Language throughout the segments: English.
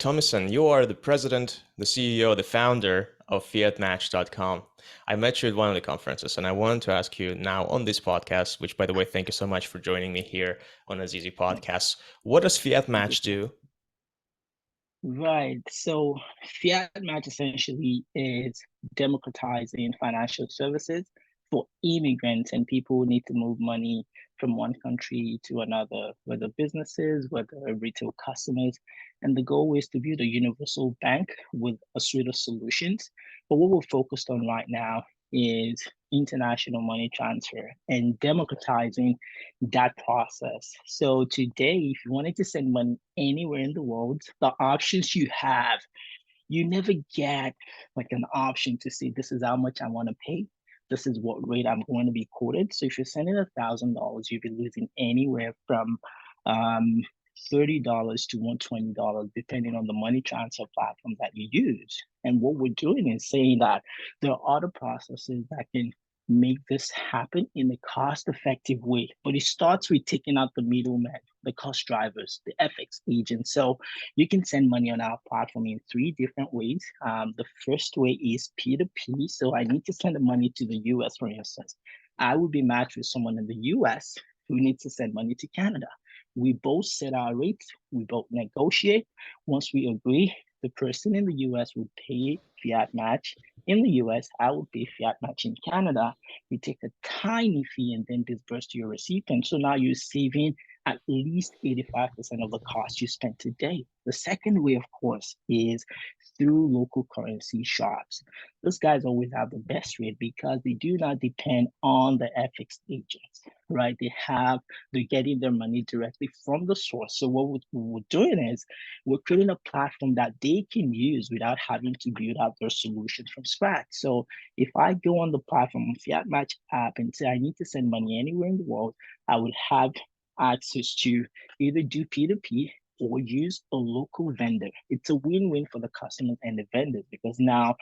Tomisin, you are the president, the CEO, the founder of fiatmatch.com. I met you at one of the conferences, and I wanted to ask you now on this podcast, which, by the way, thank you so much for joining me here on Azizi Podcast. What does Fiat Thank you Match so much. do? Right. So fiat match essentially is democratizing financial services for immigrants and people who need to move money from one country to another, whether businesses, whether retail customers. And the goal is to build a universal bank with a suite of solutions. But what we're focused on right now is international money transfer and democratizing that process. So today, if you wanted to send money anywhere in the world, the options you have, you never get like an option to say, this is how much I want to pay. This is what rate I'm going to be quoted. So if you're sending $1,000, you'll be losing anywhere from um, $30 to $120, depending on the money transfer platform that you use. And what we're doing is saying that there are other processes that can make this happen in a cost-effective way. But it starts with taking out the middleman, the cost drivers, the FX agents. So you can send money on our platform in three different ways. The first way is P2P. So I need to send the money to the US, for instance. I will be matched with someone in the US who needs to send money to Canada. We both set our rates, we both negotiate. Once we agree, the person in the US would pay fiat match in the US, I would pay fiat match in Canada. We take a tiny fee and then disperse to your recipient. So now you're saving at least 85% of the cost you spent today. The second way, of course, is through local currency shops. Those guys always have the best rate because they do not depend on the FX agents, right? They're getting their money directly from the source. So what we're doing is we're creating a platform that they can use without having to build out their solution from scratch. So if I go on the platform, Fiat Match app, and say I need to send money anywhere in the world, I would have access to either do P2P or use a local vendor. It's a win-win for the customers and the vendors because now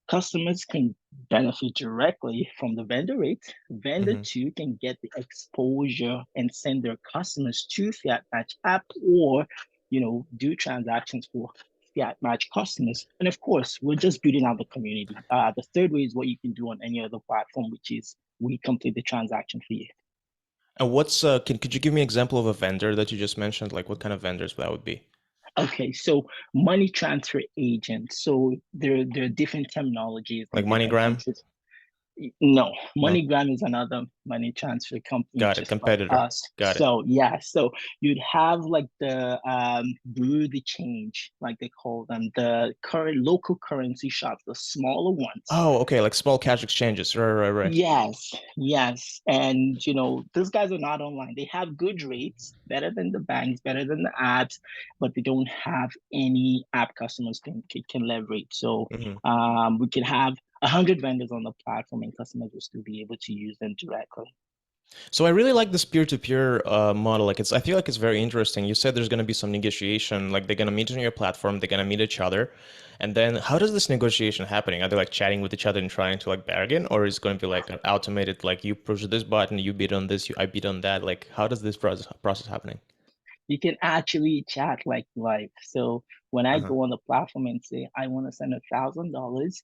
customers can benefit directly from the vendor rate. Vendor Hmm. two can get the exposure and send their customers to Fiat Match app or, do transactions for Fiat Match customers. And of course, we're just building out the community. The third way is what you can do on any other platform, which is we complete the transaction for you. And could you give me an example of a vendor that you just mentioned? Like what kind of vendors that would be? Okay, so money transfer agent. So there are different terminologies Like in different MoneyGram? countries. No, No. MoneyGram is another money transfer company Got it. just like Competitor. us. Got it. So yeah, so you'd have like the Brew the Change, like they call them, the current local currency shops, the smaller ones. Oh, okay. Like small cash exchanges. Right, right, right. Yes, yes. And those guys are not online. They have good rates, better than the banks, better than the apps, but they don't have any app customers can leverage. So Hmm. we can have 100 vendors on the platform and customers will still be able to use them directly. So I really like this peer-to-peer model. I feel like it's very interesting. You said there's going to be some negotiation, like they're going to meet on your platform, they're going to meet each other. And then how does this negotiation happening? Are they like chatting with each other and trying to like bargain, or is it going to be like an automated, like you push this button, you bid on this, I bid on that? Like how does this process happening? You can actually chat like live. So when I Uh-huh. go on the platform and say I want to send $1,000,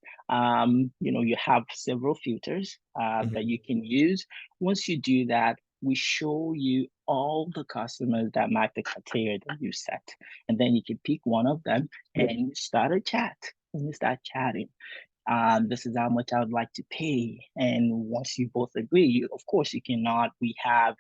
you have several filters that Hmm. you can use. Once you do that, we show you all the customers that match the criteria that you set, and then you can pick one of them and start a chat. And you start chatting, this is how much I would like to pay. And once you both agree, of course, you cannot, we have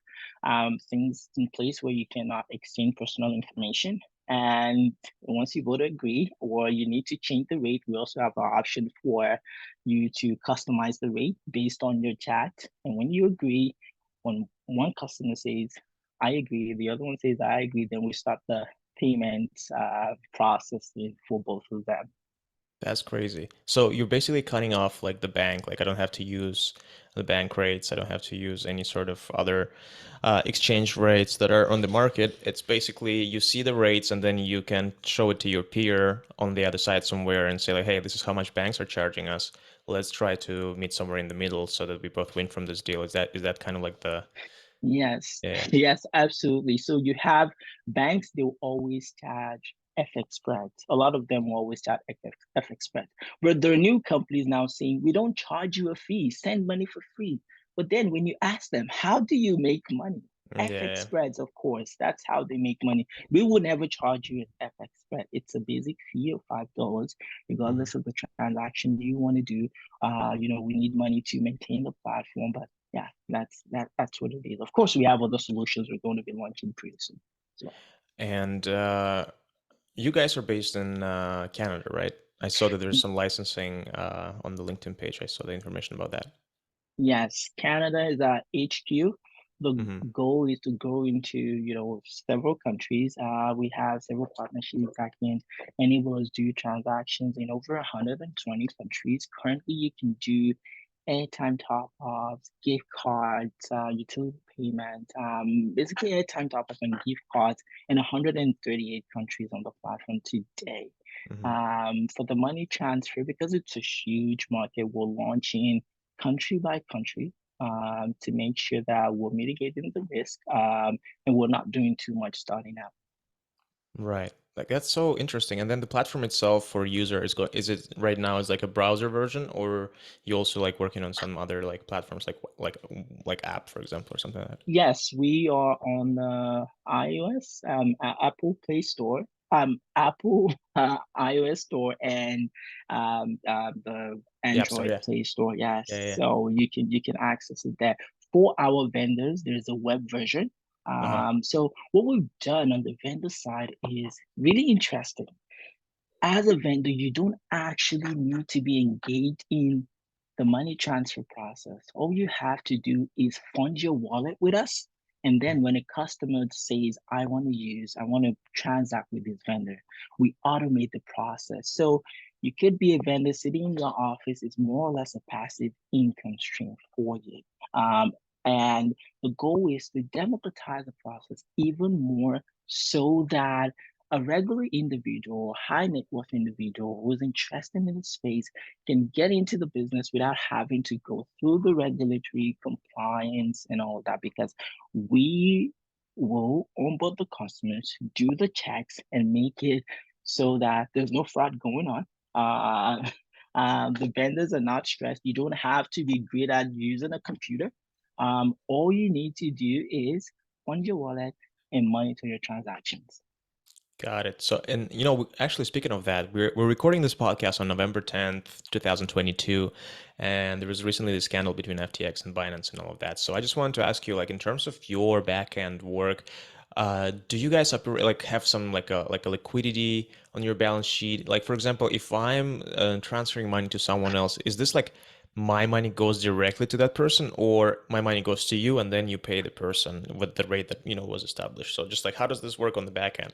things in place where you cannot exchange personal information. And once you both agree, or you need to change the rate, we also have an option for you to customize the rate based on your chat. And when you agree, when one customer says, I agree, the other one says, I agree, then we start the payment processing for both of them. That's crazy. So you're basically cutting off like the bank. Like I don't have to use the bank rates. I don't have to use any sort of other exchange rates that are on the market. It's basically you see the rates and then you can show it to your peer on the other side somewhere and say like, hey, this is how much banks are charging us. Let's try to meet somewhere in the middle so that we both win from this deal. Is that kind of like the Yes, yeah. yes, absolutely. So you have banks, they will always charge FX spreads. A lot of them will always start FX spreads. But there are new companies now saying, we don't charge you a fee, send money for free. But then when you ask them, how do you make money? FX Yeah. spreads, of course, that's how they make money. We will never charge you an FX spread. It's a basic fee of $5, Mhm. regardless of the transaction you want to do. We need money to maintain the platform, but yeah, that's what it is. Of course, we have other solutions we're going to be launching pretty soon as well. And you guys are based in Canada, right? I saw that there's some licensing on the LinkedIn page. I saw the information about that. Yes, Canada is our HQ. The Hmm. goal is to go into, several countries. We have several partnerships that can enable us to do transactions in over 120 countries. Currently, you can do airtime top-ups, gift cards, utility payment, basically airtime top-ups and gift cards in 138 countries on the platform today. Hmm. For the money transfer, because it's a huge market, we're launching country by country to make sure that we're mitigating the risk and we're not doing too much starting out. Right. Like that's so interesting. And then the platform itself for user is it right now is like a browser version, or you also like working on some other like platforms like app, for example, or something like that? Yes, we are on iOS, Apple Play Store, Apple iOS Store, and the The App Store, Android yeah. Play Store. Yes, Yeah, yeah. so you can access it there. For our vendors, there's a web version. Uh-huh. So what we've done on the vendor side is really interesting. As a vendor, you don't actually need to be engaged in the money transfer process. All you have to do is fund your wallet with us. And then when a customer says, I want to transact with this vendor, we automate the process. So you could be a vendor sitting in your office, it's more or less a passive income stream for you. Um, and the goal is to democratize the process even more so that a regular individual, high net worth individual who's interested in the space can get into the business without having to go through the regulatory compliance and all of that because we will onboard the customers, do the checks, and make it so that there's no fraud going on. The vendors are not stressed. You don't have to be great at using a computer. All you need to do is fund your wallet and monitor your transactions. Got it. So, and actually, speaking of that, we're recording this podcast on November 10th, 2022, and there was recently this scandal between FTX and Binance and all of that. So, I just wanted to ask you, like, in terms of your backend work, do you guys operate like have some like a liquidity on your balance sheet? Like, for example, if I'm transferring money to someone else, is this like my money goes directly to that person, or my money goes to you and then you pay the person with the rate that was established? So, just like, how does this work on the back end?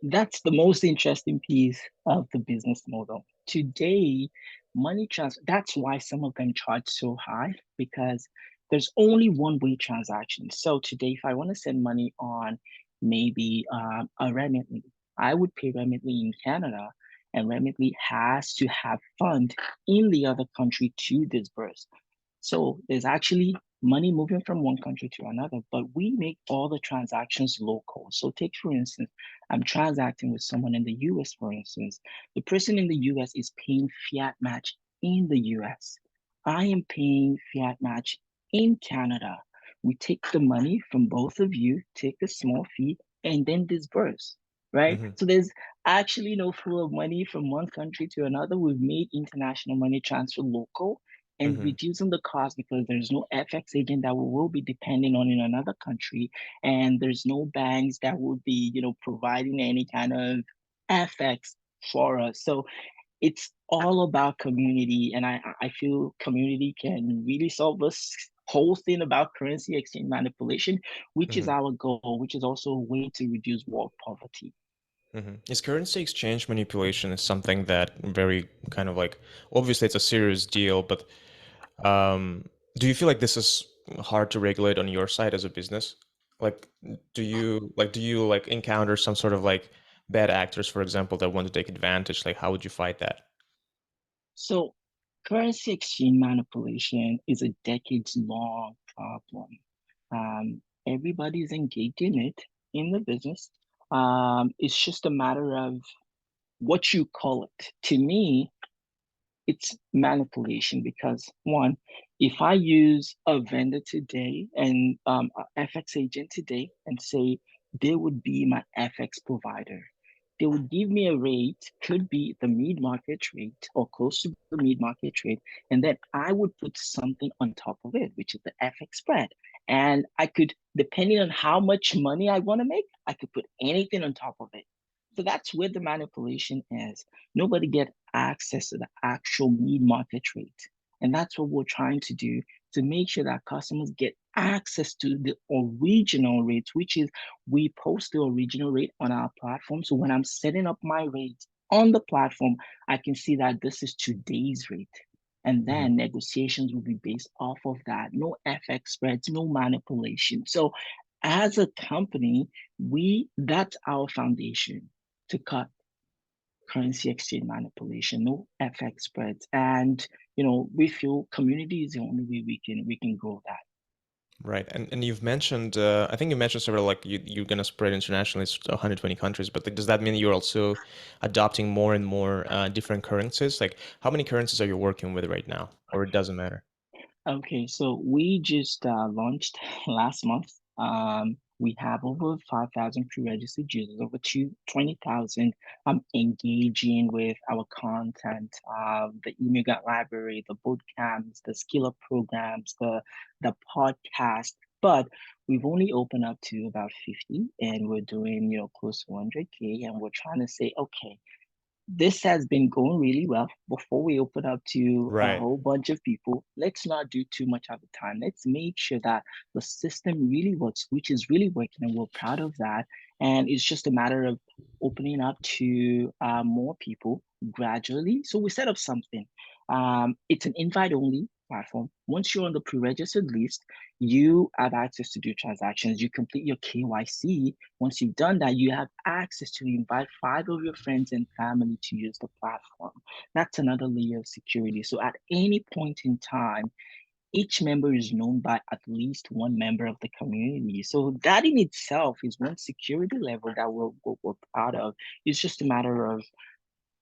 That's the most interesting piece of the business model. Today, money transfer, that's why some of them charge so high because there's only one way transaction. So today, if I want to send money on maybe a Remitly, I would pay Remitly in Canada, and Remitly has to have fund in the other country to disburse. So there's actually money moving from one country to another, but we make all the transactions local. So take, for instance, I'm transacting with someone in the US, for instance. The person in the US is paying fiat match in the US. I am paying fiat match in Canada. We take the money from both of you, take a small fee, and then disburse, right? Hmm. So there's actually no flow of money from one country to another. We've made international money transfer local and Hmm. reducing the cost because there's no FX agent that we will be depending on in another country, and there's no banks that will be, providing any kind of FX for us. So it's all about community, and I feel community can really solve this whole thing about currency exchange manipulation, which is Hmm. our goal, which is also a way to reduce world poverty. Hmm. Is currency exchange manipulation is something that very kind of like obviously it's a serious deal, but um, do you feel like this is hard to regulate on your side as a business? Like, do you encounter some sort of like bad actors, for example, that want to take advantage? Like, how would you fight that? So currency exchange manipulation is a decades long problem. Everybody's engaged in it in the business. It's just a matter of what you call it. To me, it's manipulation because one, if I use a vendor today and a FX agent today and say they would be my FX provider, they would give me a rate, could be the mid-market rate or close to the mid-market rate, and then I would put something on top of it, which is the FX spread. And I could, depending on how much money I want to make, I could put anything on top of it. So that's where the manipulation is. Nobody get access to the actual mid market rate. And that's what we're trying to do to make sure that customers get access to the original rate, which is we post the original rate on our platform. So when I'm setting up my rate on the platform, I can see that this is today's rate. And Mhm. then negotiations will be based off of that. No FX spreads, no manipulation. So as a company, we that's our foundation to cut currency exchange manipulation, no FX spreads. And we feel community is the only way we can grow that. Right. And you've mentioned, I think you mentioned several, like you're gonna spread internationally to 120 countries, but like, does that mean you're also adopting more and more different currencies? Like, how many currencies are you working with right now, or it doesn't matter? Okay, so we just launched last month. We have over 5,000 pre-registered users, over 20,000 engaging with our content, the email library, the boot camps, the skill up programs, the podcast. But we've only opened up to about 50, and we're doing close to 100K, and we're trying to say, okay, this has been going really well. Before we open up to a Right. whole bunch of people, let's not do too much at a time. Let's make sure that the system really works, which is really working, and we're proud of that. And it's just a matter of opening up to more people gradually. So we set up something. It's an invite only platform. Once you're on the pre-registered list, you have access to do transactions. You complete your KYC. Once you've done that, you have access to invite 5 of your friends and family to use the platform. That's another layer of security. So at any point in time, each member is known by at least one member of the community. So that in itself is one security level that we're proud of. It's just a matter of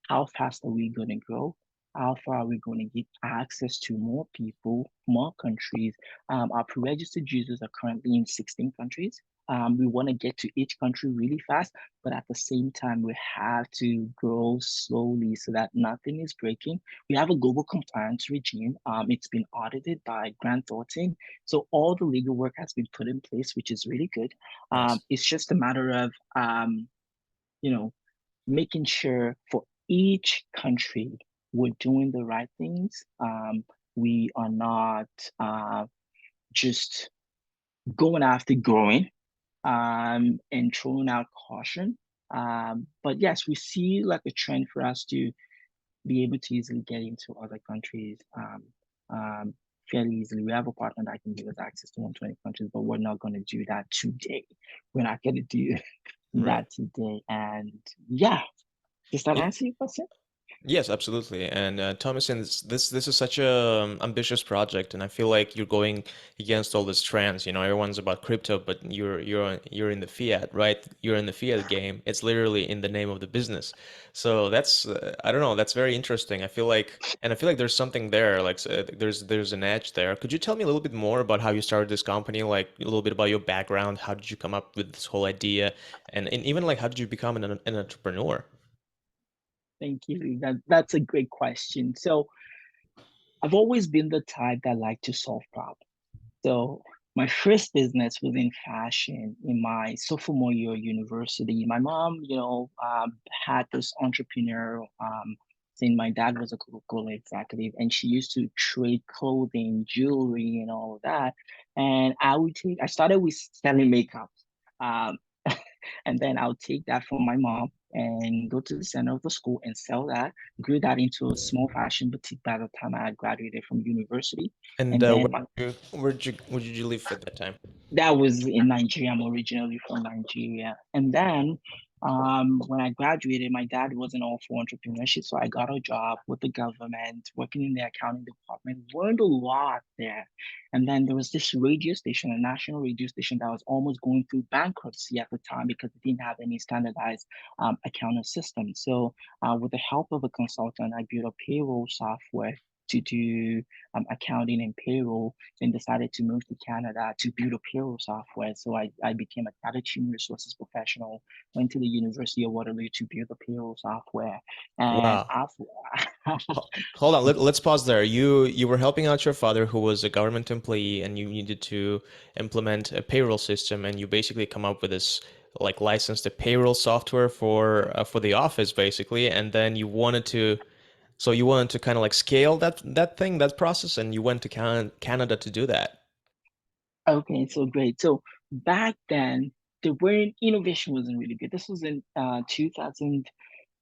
how fast are we going to grow? How far are we going to get access to more people, more countries? Our pre-registered users are currently in 16 countries. We want to get to each country really fast, but at the same time, we have to grow slowly so that nothing is breaking. We have a global compliance regime. It's been audited by Grant Thornton. So all the legal work has been put in place, which is really good. Nice. It's just a matter of, you know, making sure for each country we're doing the right things. We are not just going after growing and throwing out caution. But yes, we see like a trend for us to be able to easily get into other countries um, fairly easily. We have a partner that can give us access to 120 countries, but we're not going to do that today. We're not going to do Right. that today. And yeah, does that Yeah. answer your question? Yes, absolutely. And Tomisin, this is such a ambitious project, and I feel like you're going against all these trends. You know, everyone's about crypto, but you're in the fiat, right? You're in the fiat game. It's literally in the name of the business. So that's I don't know. That's very interesting. I feel like there's something there. Like there's an edge there. Could you tell me a little bit more about how you started this company? Like a little bit about your background. How did you come up with this whole idea? And even like how did you become an entrepreneur? Thank you. That's a great question. So I've always been the type that like to solve problems. So my first business was in fashion in my sophomore year of university. My mom, had this entrepreneur saying my dad was a Coca-Cola executive and she used to trade clothing, jewelry, and all of that. And I started with selling makeup. Um, and then I'll take that from my mom and go to the center of the school and sell that. Grew that into a small fashion boutique by the time I graduated from university. And And then my where did you live at that time? that was in Nigeria. I'm originally from Nigeria. And then When I graduated, my dad wasn't all for entrepreneurship, so I got a job with the government, working in the accounting department, learned a lot there. And then there was this radio station, a national radio station that was almost going through bankruptcy at the time because it didn't have any standardized accounting system. So, with the help of a consultant, I built a payroll software to do accounting and payroll, and decided to move to Canada to build a payroll software. So I became a Canada Human Resources professional, went to the University of Waterloo to build the payroll software. And Wow. after, Hold on, let's pause there. You were helping out your father who was a government employee and you needed to implement a payroll system and you basically come up with this like licensed a payroll software for the office basically and then you wanted to kind of like scale that process and you went to Canada to do that. okay, so great. So back then, the word innovation wasn't really good. This was in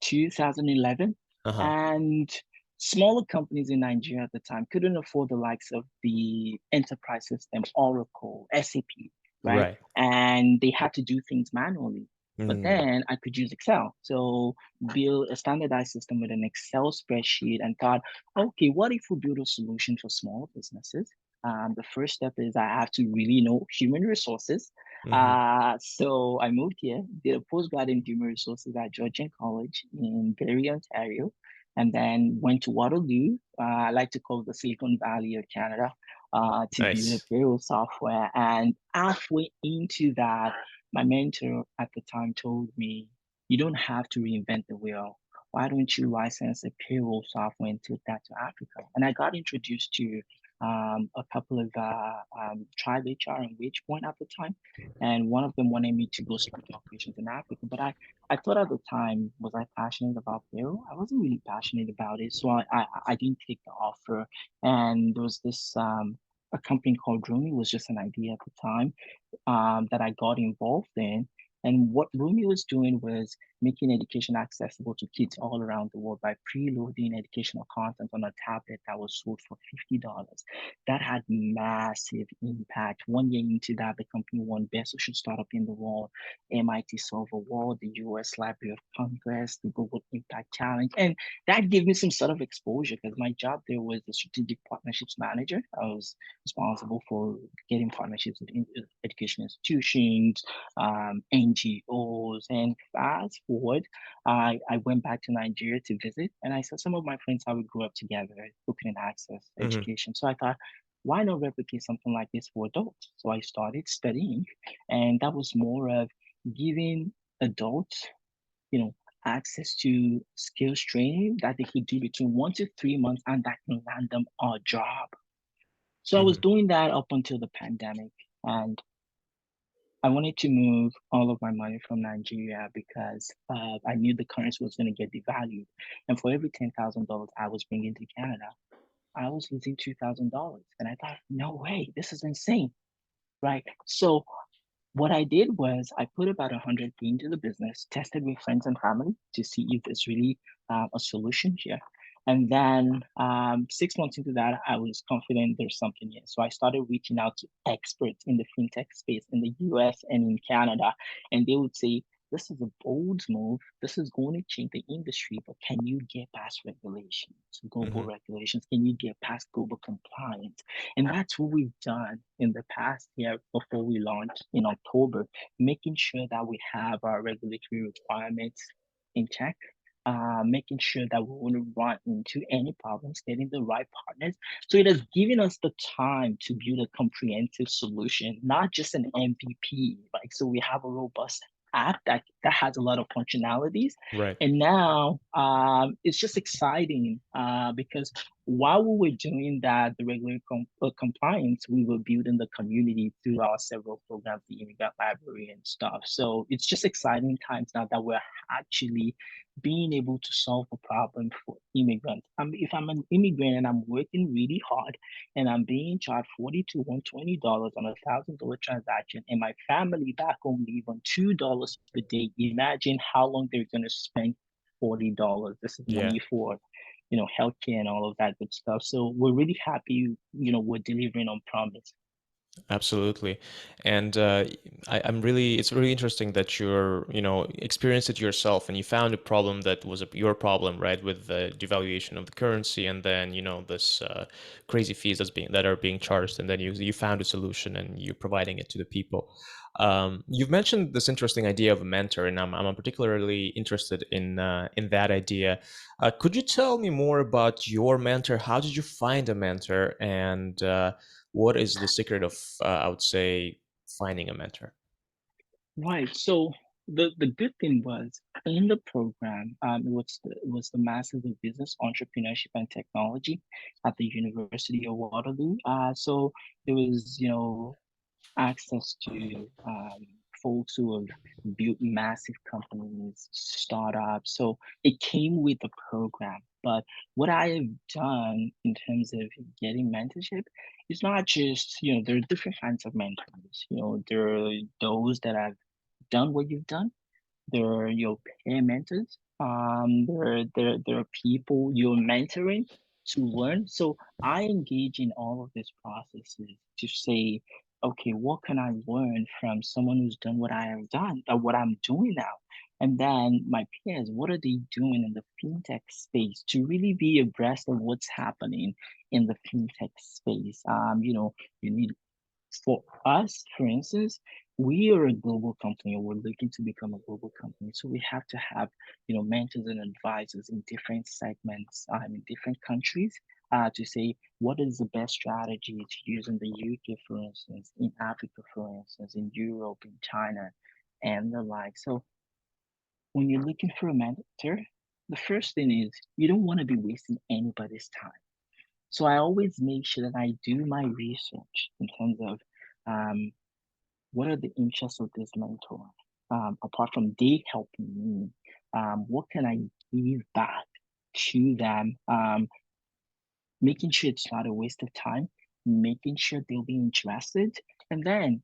2011, Uh-huh. and smaller companies in Nigeria at the time couldn't afford the likes of the enterprise system, Oracle, SAP, right? Right. And they had to do things manually. But Mm, then I could use Excel. So build a standardized system with an Excel spreadsheet and thought, okay, what if we build a solution for small businesses? The first step is I have to really know human resources. hmm. So I moved here, did a postgrad in human resources at Georgian College in Barrie, Ontario, and then went to Waterloo. I like to call it the Silicon Valley of Canada, to build a Nice. payroll software. And halfway into that, my mentor at the time told me, you don't have to reinvent the wheel. Why don't you license a payroll software and take that to Africa? And I got introduced to a couple of Tribe HR and WagePoint at the time, and one of them wanted me to go start operations in Africa. But I thought at the time, was I passionate about payroll? I wasn't really passionate about it, so I didn't take the offer. And there was this a company called Droomy was just an idea at the time, that I got involved in. And what Rumi was doing was making education accessible to kids all around the world by preloading educational content on a tablet that was sold for $50. That had massive impact. 1 year into that, the company won Best Social Startup in the World, MIT Solve Award, the US Library of Congress, the Google Impact Challenge. And that gave me some sort of exposure because my job there was the strategic partnerships manager. I was responsible for getting partnerships with education institutions, NGOs. And fast forward, I went back to Nigeria to visit, and I saw some of my friends how we grew up together who couldn't access Hmm. education. So I thought, why not replicate something like this for adults? So I started studying, and that was more of giving adults, access to skills training that they could do between 1 to 3 months and that can land them a job. So I was Hmm. doing that up until the pandemic, and I wanted to move all of my money from Nigeria because I knew the currency was going to get devalued. And for every $10,000 I was bringing to Canada, I was losing $2,000. And I thought, no way, this is insane, right? So what I did was I put about 100 into the business, tested with friends and family to see if there's really a solution here. And then 6 months into that, I was confident there's something here. So I started reaching out to experts in the fintech space in the US and in Canada. And they would say, this is a bold move. This is going to change the industry, but can you get past regulations, global Hmm. regulations? Can you get past global compliance? And that's what we've done in the past year before we launched in October, making sure that we have our regulatory requirements in check, making sure that we wouldn't run into any problems, getting the right partners. So it has given us the time to build a comprehensive solution, not just an MVP. Like, so we have a robust app that has a lot of functionalities. Right. And now it's just exciting because while we were doing that, the regular compliance, we were building the community through our several programs, the immigrant library and stuff. So it's just exciting times now that we're actually being able to solve a problem for immigrants. If I'm an immigrant and I'm working really hard and I'm being charged 40 to $120 on $1,000 transaction, and my family back home live on $2 per day, imagine how long they're going to spend $40. This is Yeah. money for healthcare and all of that good stuff. So we're really happy, we're delivering on promise. Absolutely. And I'm really, it's really interesting that you're, experienced it yourself and you found a problem that was your problem, right, with the devaluation of the currency and then, this crazy fees that are being charged. And then you found a solution and you're providing it to the people. You've mentioned this interesting idea of a mentor, and I'm particularly interested in that idea. Could you tell me more about your mentor? How did you find a mentor? And what is the secret of, I would say, finding a mentor? Right. So the good thing was in the program, it was the Masters of Business Entrepreneurship and Technology at the University of Waterloo. So there was, access to folks who have built massive companies, startups. So it came with the program. But what I have done in terms of getting mentorship is not just, there are different kinds of mentors. There are those that have done what you've done. There are your peer mentors. There are people you're mentoring to learn. So I engage in all of these processes to say, okay, what can I learn from someone who's done what I have done, or what I'm doing now? And then my peers, what are they doing in the fintech space to really be abreast of what's happening in the fintech space? You need for us, for instance, we are a global company or we're looking to become a global company. So we have to have, mentors and advisors in different segments, in different countries, to say what is the best strategy to use in the UK, for instance, in Africa, for instance, in Europe, in China, and the like. So when you're looking for a mentor, the first thing is you don't want to be wasting anybody's time. So I always make sure that I do my research in terms of um, what are the interests of this mentor? Apart from they helping me, what can I give back to them? Making sure it's not a waste of time, making sure they'll be interested, and then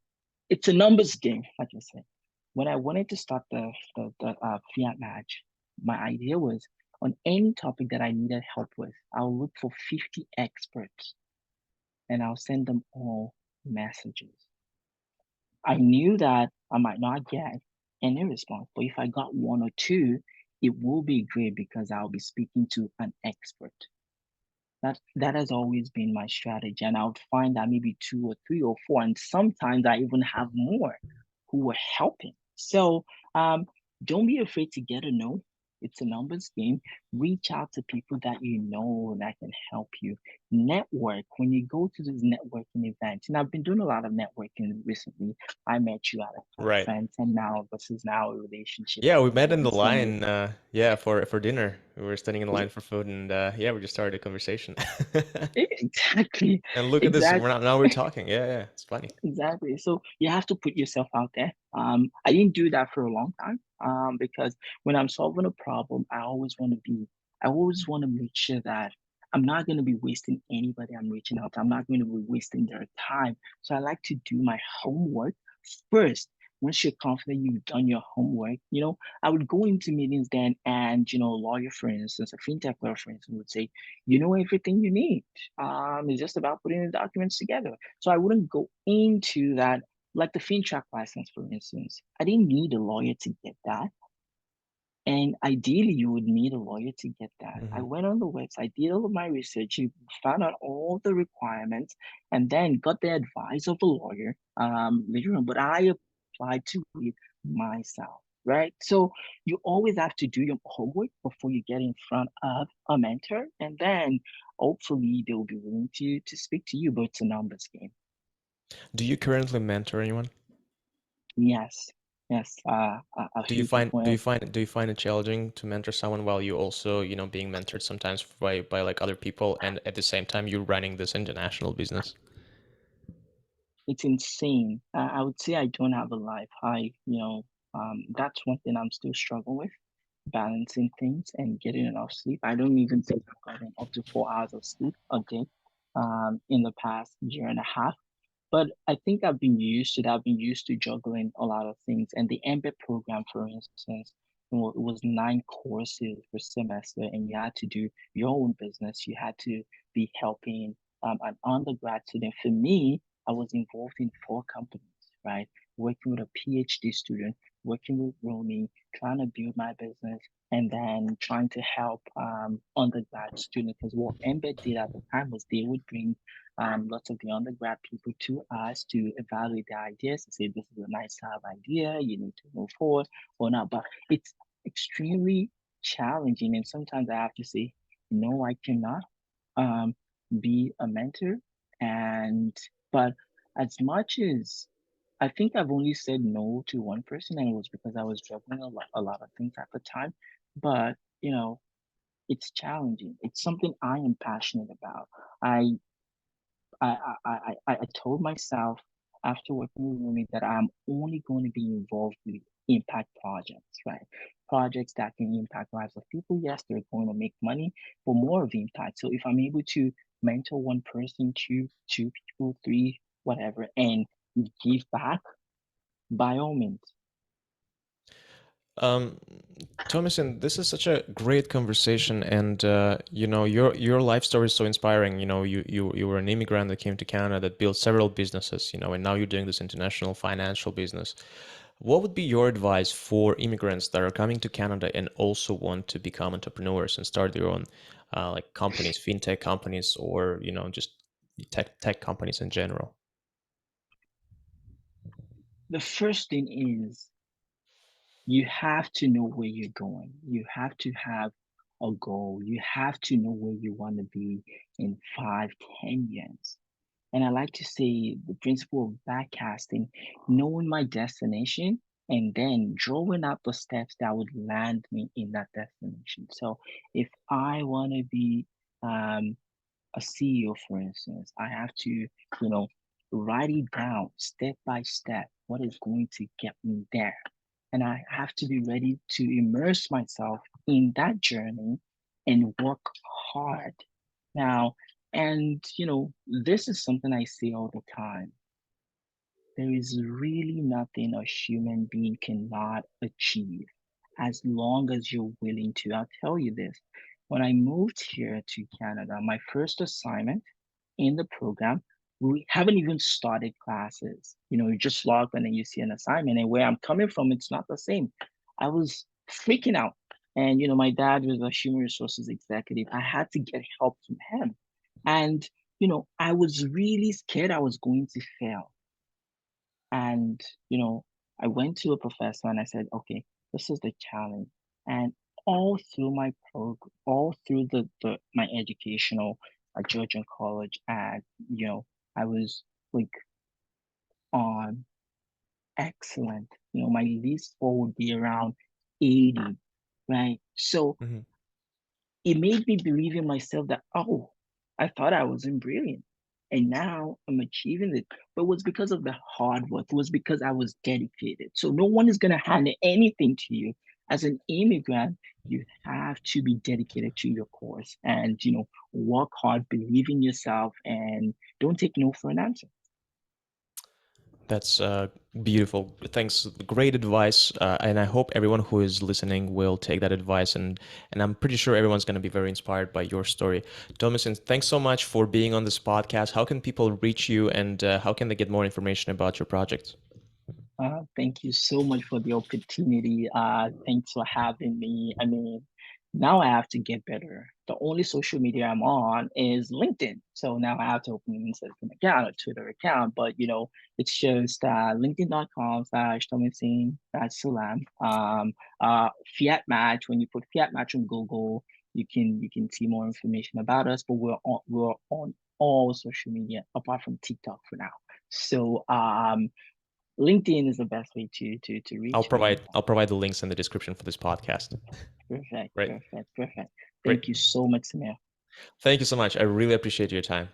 it's a numbers game, like I said. When I wanted to start the Fiat match, my idea was on any topic that I needed help with, I'll look for 50 experts and I'll send them all messages. I knew that I might not get any response, but if I got one or two, it will be great because I'll be speaking to an expert. That has always been my strategy, and I would find that maybe two or three or four, and sometimes I even have more who were helping. So um, don't be afraid to get a no. It's a numbers game. Reach out to people that you know that can help you. Network when you go to these networking events. And I've been doing a lot of networking recently. I met you at a Right. conference, and now this is now a relationship Yeah, I've we been met in the wanting with. line, yeah, for dinner. We were standing in the line for food, and yeah, we just started a conversation. Exactly, And look at this, exactly. now we're talking. Yeah, yeah, it's funny. Exactly. So you have to put yourself out there. I didn't do that for a long time. Because when I'm solving a problem, I always want to make sure that I'm not going to be wasting anybody I'm reaching out to. I'm not going to be wasting their time. So I like to do my homework first. Once you're confident you've done your homework, I would go into meetings then and, a lawyer, for instance, a fintech lawyer, for instance, would say, you know everything you need. It's just about putting the documents together. So I wouldn't go into that, like the FinTrack license, for instance. I didn't need a lawyer to get that. And ideally, you would need a lawyer to get that. I Hmm. went on the website, did all of my research, found out all the requirements, and then got the advice of a lawyer later on. But I applied to it myself, right? So you always have to do your homework before you get in front of a mentor, and then hopefully they'll be willing to speak to you. But it's a numbers game. Do you currently mentor anyone? Yes, yes, a Do you few find people. do you find do you find it challenging to mentor someone while you also, being mentored sometimes by like other people, and at the same time you're running this international business? It's insane. I would say I don't have a life. That's one thing I'm still struggling with, balancing things and getting enough sleep. I don't even think I've gotten up to 4 hours of sleep a day, in the past year and a half. But I think I've been used to that. I've been used to juggling a lot of things. And the MBA program, for instance, it was 9 courses per semester, and you had to do your own business. You had to be helping an undergrad student. For me, I was involved in four companies, right? Working with a PhD student, working with Romy, trying to build my business, and then trying to help undergrad students. Because what Embed did at the time was they would bring lots of the undergrad people to us to evaluate their ideas and say, this is a nice to have idea, you need to move forward or not. But it's extremely challenging. And sometimes I have to say, no, I cannot um, be a mentor. And, but as much as I think I've only said no to one person, and it was because I was juggling a lot of things at the time. But, it's challenging. It's something I am passionate about. I I told myself after working with Rumi that I'm only going to be involved with impact projects, right? Projects that can impact lives of people. Yes, they're going to make money, but more of impact. So if I'm able to mentor one person, two people, three, whatever, and give back, by all means. Um, Tomisin, this is such a great conversation, and your life story is so inspiring. You were an immigrant that came to Canada that built several businesses, and now you're doing this international financial business. What would be your advice for immigrants that are coming to Canada and also want to become entrepreneurs and start their own like companies, fintech companies, or just tech companies in general? The first thing is you have to know where you're going. You have to have a goal. You have to know where you want to be in 5, 10 years. And I like to say the principle of backcasting, knowing my destination and then drawing out the steps that would land me in that destination. So if I want to be um, a CEO, for instance, I have to, write it down step by step what is going to get me there. And I have to be ready to immerse myself in that journey and work hard. Now, and this is something I say all the time. There is really nothing a human being cannot achieve as long as you're willing to. I'll tell you this. When I moved here to Canada, my first assignment in the program, we haven't even started classes. You just log in and you see an assignment. And where I'm coming from, it's not the same. I was freaking out. And my dad was a human resources executive. I had to get help from him. And I was really scared I was going to fail. And, I went to a professor and I said, okay, this is the challenge. And all through my educational at Georgian College, and I was like on excellent. My least score would be around 80, right? So Mm-hmm. it made me believe in myself that, oh, I thought I wasn't brilliant. And now I'm achieving it. But it was because of the hard work. It was because I was dedicated. So no one is going to hand anything to you. As an immigrant, you have to be dedicated to your course and, work hard, believe in yourself, and don't take no for an answer. That's beautiful. Thanks. Great advice. And I hope everyone who is listening will take that advice. And I'm pretty sure everyone's going to be very inspired by your story. Thomason, thanks so much for being on this podcast. How can people reach you and how can they get more information about your project? Thank you so much for the opportunity. Thanks for having me. I mean, now I have to get better. The only social media I'm on is LinkedIn. So now I have to open an Instagram account, a Twitter account, but it's just linkedin.com/Tomisin, that's Salam. Fiat Match, when you put Fiat Match on Google, you can see more information about us, but we're on all social media apart from TikTok for now. So LinkedIn is the best way to reach me. I'll provide the links in the description for this podcast. Perfect, Great. perfect, perfect. Great. Thank you so much, Samir. Thank you so much. I really appreciate your time.